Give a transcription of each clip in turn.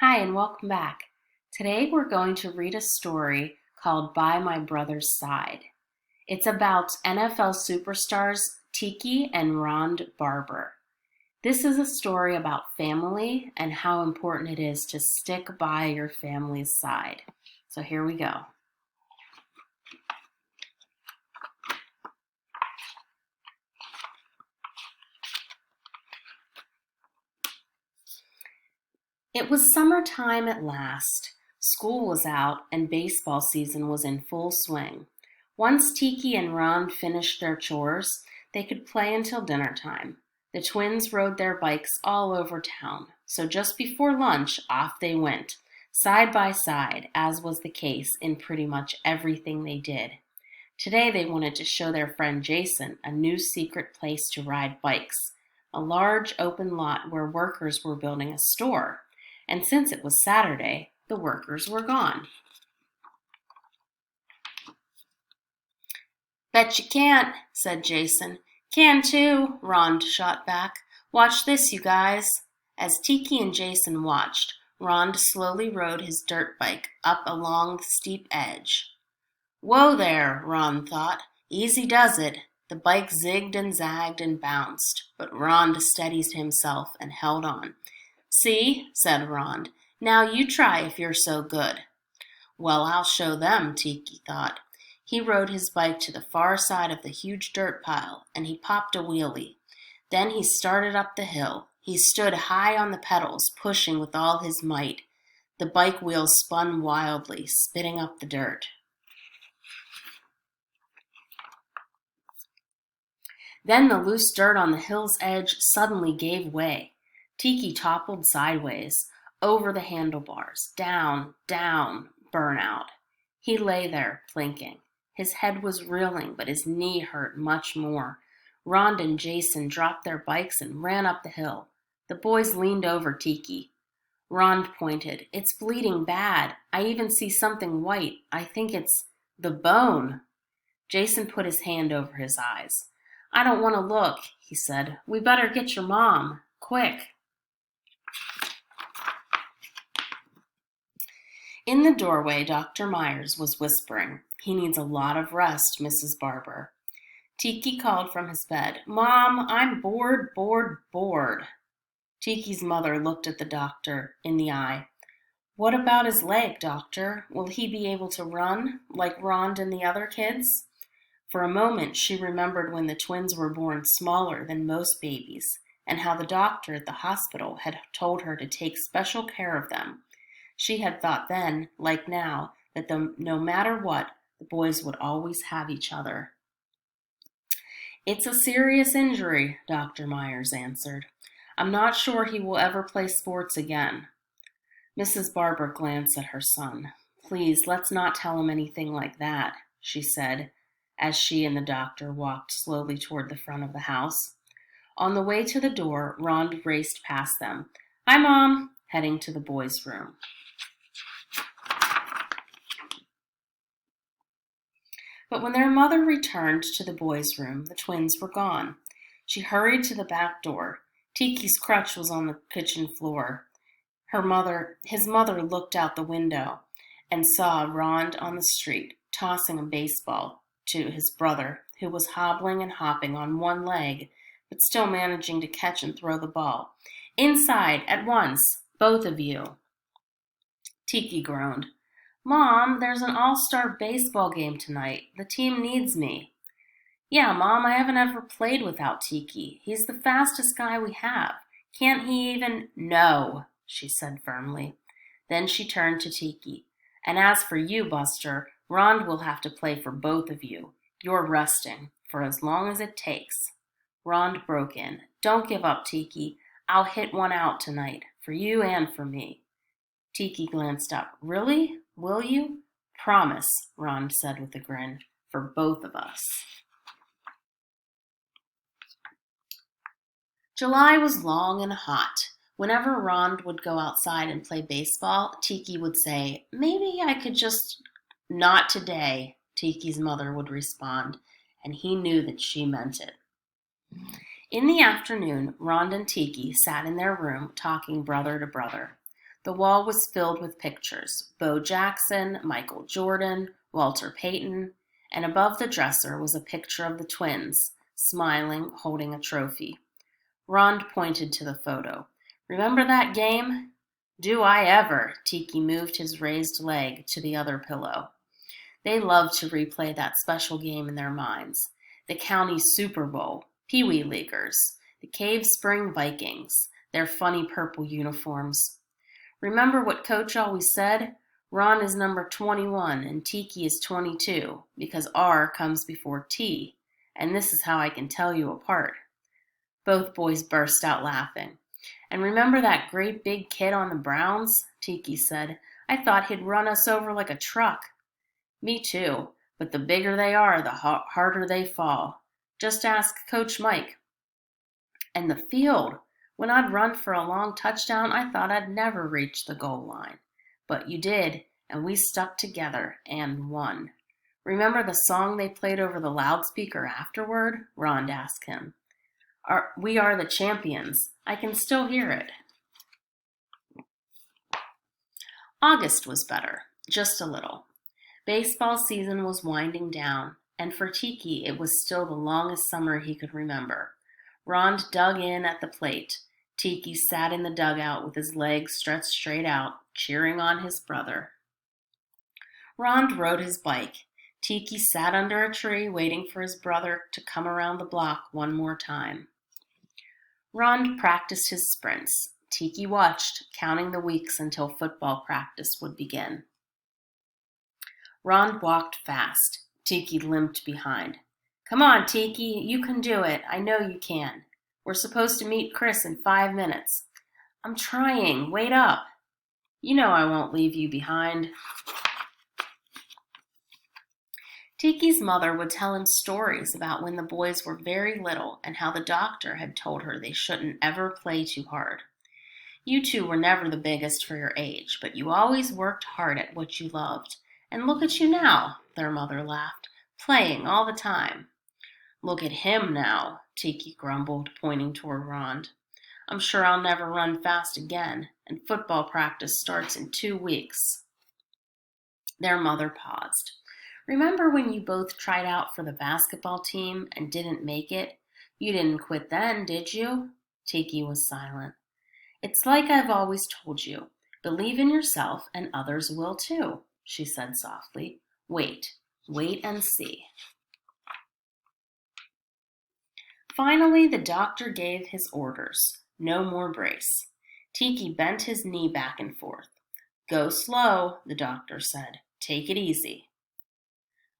Hi, and welcome back. Today we're going to read a story called By My Brother's Side. It's about NFL superstars Tiki and Rond Barber. This is a story about family and how important it is to stick by your family's side. So here we go. It was summertime at last. School was out and baseball season was in full swing. Once Tiki and Ron finished their chores, they could play until dinner time. The twins rode their bikes all over town, so just before lunch, off they went, side by side, as was the case in pretty much everything they did. Today they wanted to show their friend Jason a new secret place to ride bikes, a large open lot where workers were building a store. And since it was Saturday, the workers were gone. Bet you can't, said Jason. Can too, Ron shot back. Watch this, you guys. As Tiki and Jason watched, Ron slowly rode his dirt bike up along the steep edge. Whoa there, Ron thought. Easy does it. The bike zigged and zagged and bounced, but Ron steadied himself and held on. See, said Ron. Now you try if you're so good. Well, I'll show them, Tiki thought. He rode his bike to the far side of the huge dirt pile, and he popped a wheelie. Then he started up the hill. He stood high on the pedals, pushing with all his might. The bike wheels spun wildly, spitting up the dirt. Then the loose dirt on the hill's edge suddenly gave way. Tiki toppled sideways, over the handlebars, down, burnout. He lay there, blinking. His head was reeling, but his knee hurt much more. Ron and Jason dropped their bikes and ran up the hill. The boys leaned over Tiki. Ron pointed. It's bleeding bad. I even see something white. I think it's the bone. Jason put his hand over his eyes. I don't want to look, he said. We better get your mom. Quick. In the doorway, Dr. Myers was whispering. He needs a lot of rest, Mrs. Barber. Tiki called from his bed. Mom, I'm bored. Tiki's mother looked at the doctor in the eye. What about his leg, doctor? Will he be able to run, like Rond and the other kids? For a moment, she remembered when the twins were born smaller than most babies, and how the doctor at the hospital had told her to take special care of them. She had thought then, like now, that no matter what, the boys would always have each other. It's a serious injury, Dr. Myers answered. I'm not sure he will ever play sports again. Mrs. Barber glanced at her son. Please, let's not tell him anything like that, she said, as she and the doctor walked slowly toward the front of the house. On the way to the door, Ron raced past them. Hi, Mom, heading to the boys' room. But when their mother returned to the boys' room, the twins were gone. She hurried to the back door. Tiki's crutch was on the kitchen floor. His mother looked out the window and saw Ron on the street, tossing a baseball to his brother, who was hobbling and hopping on one leg, but still managing to catch and throw the ball. Inside, at once, both of you. Tiki groaned. Mom, there's an all-star baseball game tonight. The team needs me. Yeah, Mom, I haven't ever played without Tiki. He's the fastest guy we have. Can't he even... No, she said firmly. Then she turned to Tiki. And as for you, Buster, Rond will have to play for both of you. You're resting, for as long as it takes. Rond broke in. Don't give up, Tiki. I'll hit one out tonight, for you and for me. Tiki glanced up. Really? Will you? Promise, Ron said with a grin, for both of us. July was long and hot. Whenever Ron would go outside and play baseball, Tiki would say, Maybe I could just... Not today, Tiki's mother would respond, and he knew that she meant it. In the afternoon, Ron and Tiki sat in their room talking brother to brother. The wall was filled with pictures: Bo Jackson, Michael Jordan, Walter Payton, and above the dresser was a picture of the twins, smiling, holding a trophy. Rond pointed to the photo. "Remember that game?" "Do I ever!" Tiki moved his raised leg to the other pillow. They loved to replay that special game in their minds. The county Super Bowl, Pee Wee Leaguers, the Cave Spring Vikings, their funny purple uniforms. "Remember what Coach always said? Ron is number 21 and Tiki is 22 because R comes before T, and this is how I can tell you apart." Both boys burst out laughing. "And remember that great big kid on the Browns?" Tiki said. "I thought he'd run us over like a truck." "Me too, but the bigger they are, the harder they fall. Just ask Coach Mike." "And the field. When I'd run for a long touchdown, I thought I'd never reach the goal line. But you did, and we stuck together and won." "Remember the song they played over the loudspeaker afterward?" Rond asked him. "We are the champions." I can still hear it. August was better, just a little. Baseball season was winding down, and for Tiki it was still the longest summer he could remember. Rond dug in at the plate. Tiki sat in the dugout with his legs stretched straight out, cheering on his brother. Rond rode his bike. Tiki sat under a tree waiting for his brother to come around the block one more time. Rond practiced his sprints. Tiki watched, counting the weeks until football practice would begin. Rond walked fast. Tiki limped behind. "Come on, Tiki, you can do it. I know you can. We're supposed to meet Chris in 5 minutes." "I'm trying. Wait up." "You know I won't leave you behind." Tiki's mother would tell him stories about when the boys were very little and how the doctor had told her they shouldn't ever play too hard. "You two were never the biggest for your age, but you always worked hard at what you loved. And look at you now," their mother laughed, "playing all the time." "Look at him now," Tiki grumbled, pointing toward Rond. "I'm sure I'll never run fast again, and football practice starts in 2 weeks. Their mother paused. "Remember when you both tried out for the basketball team and didn't make it? You didn't quit then, did you?" Tiki was silent. "It's like I've always told you. Believe in yourself and others will too," she said softly. Wait and see." Finally, the doctor gave his orders. No more brace. Tiki bent his knee back and forth. "Go slow," the doctor said. "Take it easy."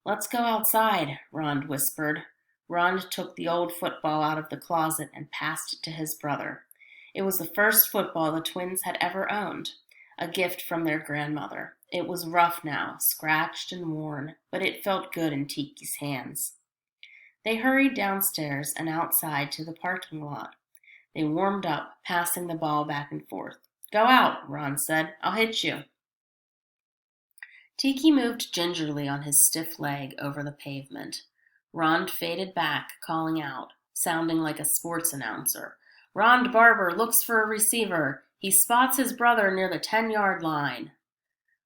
"Let's go outside," Rond whispered. Rond took the old football out of the closet and passed it to his brother. It was the first football the twins had ever owned, a gift from their grandmother. It was rough now, scratched and worn, but it felt good in Tiki's hands. They hurried downstairs and outside to the parking lot. They warmed up, passing the ball back and forth. "Go out," Rond said. "I'll hit you." Tiki moved gingerly on his stiff leg over the pavement. Rond faded back, calling out, sounding like a sports announcer. "Rond Barber looks for a receiver. He spots his brother near the 10-yard line.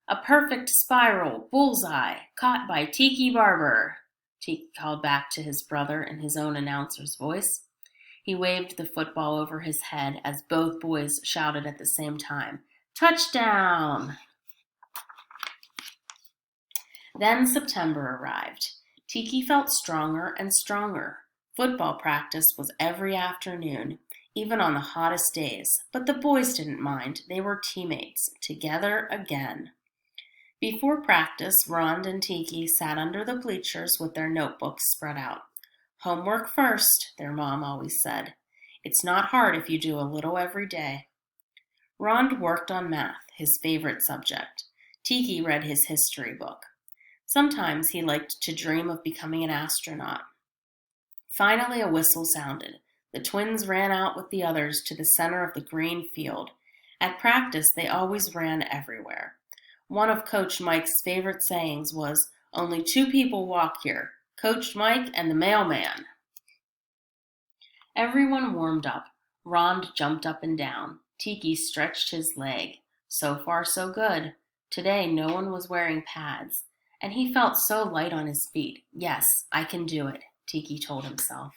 A perfect spiral, bullseye, caught by Tiki Barber," Tiki called back to his brother in his own announcer's voice. He waved the football over his head as both boys shouted at the same time, "Touchdown!" Then September arrived. Tiki felt stronger and stronger. Football practice was every afternoon, even on the hottest days, but the boys didn't mind. They were teammates, together again. Before practice, Rond and Tiki sat under the bleachers with their notebooks spread out. "Homework first," their mom always said. "It's not hard if you do a little every day." Rond worked on math, his favorite subject. Tiki read his history book. Sometimes he liked to dream of becoming an astronaut. Finally, a whistle sounded. The twins ran out with the others to the center of the green field. At practice, they always ran everywhere. One of Coach Mike's favorite sayings was, "Only 2 people walk here, Coach Mike and the mailman." Everyone warmed up. Rond jumped up and down. Tiki stretched his leg. So far, so good. Today, no one was wearing pads, and he felt so light on his feet. Yes, I can do it, Tiki told himself.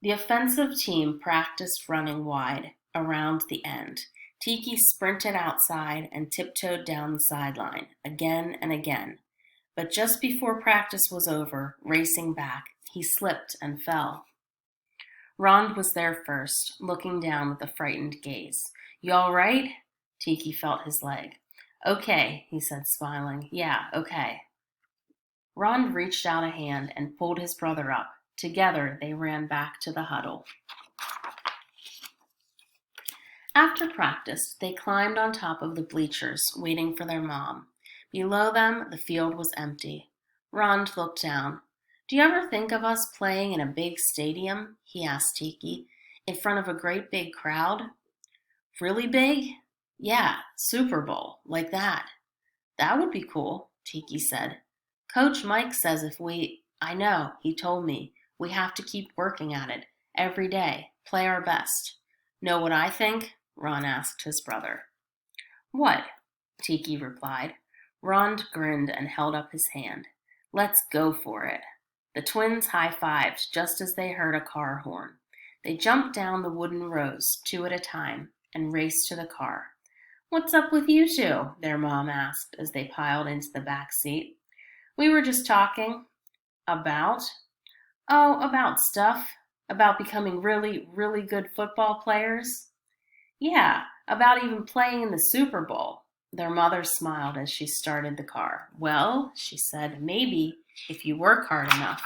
The offensive team practiced running wide around the end. Tiki sprinted outside and tiptoed down the sideline again and again. But just before practice was over, racing back, he slipped and fell. Rond was there first, looking down with a frightened gaze. You all right? Tiki felt his leg. Okay, he said, smiling. Yeah, okay. Rond reached out a hand and pulled his brother up. Together, they ran back to the huddle. After practice, they climbed on top of the bleachers, waiting for their mom. Below them, the field was empty. Rond looked down. Do you ever think of us playing in a big stadium? He asked Tiki. In front of a great big crowd? Really big? Yeah, Super Bowl, like that. That would be cool, Tiki said. Coach Mike says I know, he told me, we have to keep working at it every day, play our best. Know what I think? Ron asked his brother. What? Tiki replied. Rond grinned and held up his hand. Let's go for it. The twins high-fived just as they heard a car horn. They jumped down the wooden rows, 2 at a time, and raced to the car. What's up with you two? Their mom asked as they piled into the back seat. We were just talking. About? Oh, about stuff. About becoming really, really good football players. Yeah, about even playing in the Super Bowl. Their mother smiled as she started the car. Well, she said, maybe if you work hard enough.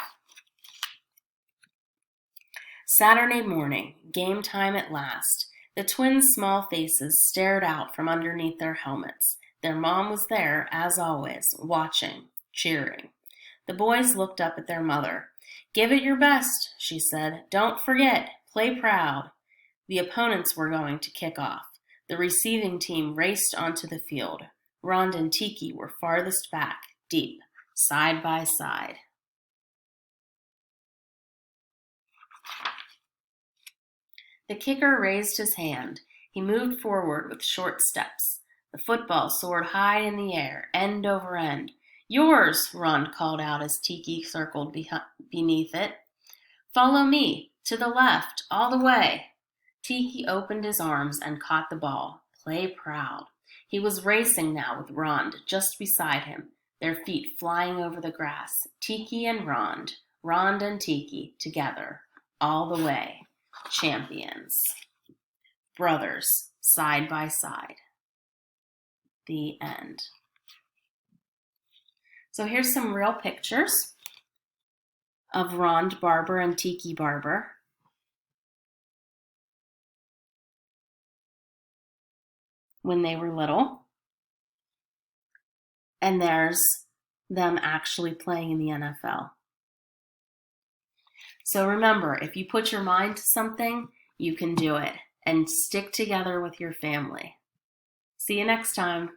Saturday morning, game time at last. The twins' small faces stared out from underneath their helmets. Their mom was there, as always, watching, cheering. The boys looked up at their mother. Give it your best, she said. Don't forget, play proud. The opponents were going to kick off. The receiving team raced onto the field. Rond and Tiki were farthest back, deep, side by side. The kicker raised his hand. He moved forward with short steps. The football soared high in the air, end over end. Yours, Rond called out as Tiki circled beneath it. Follow me, to the left, all the way. Tiki opened his arms and caught the ball. Play proud. He was racing now with Rond just beside him, their feet flying over the grass. Tiki and Rond and Tiki together, all the way. Champions. Brothers, side by side. The end. So here's some real pictures of Rond Barber and Tiki Barber. When they were little. And there's them actually playing in the NFL. So remember, if you put your mind to something, you can do it. And stick together with your family. See you next time.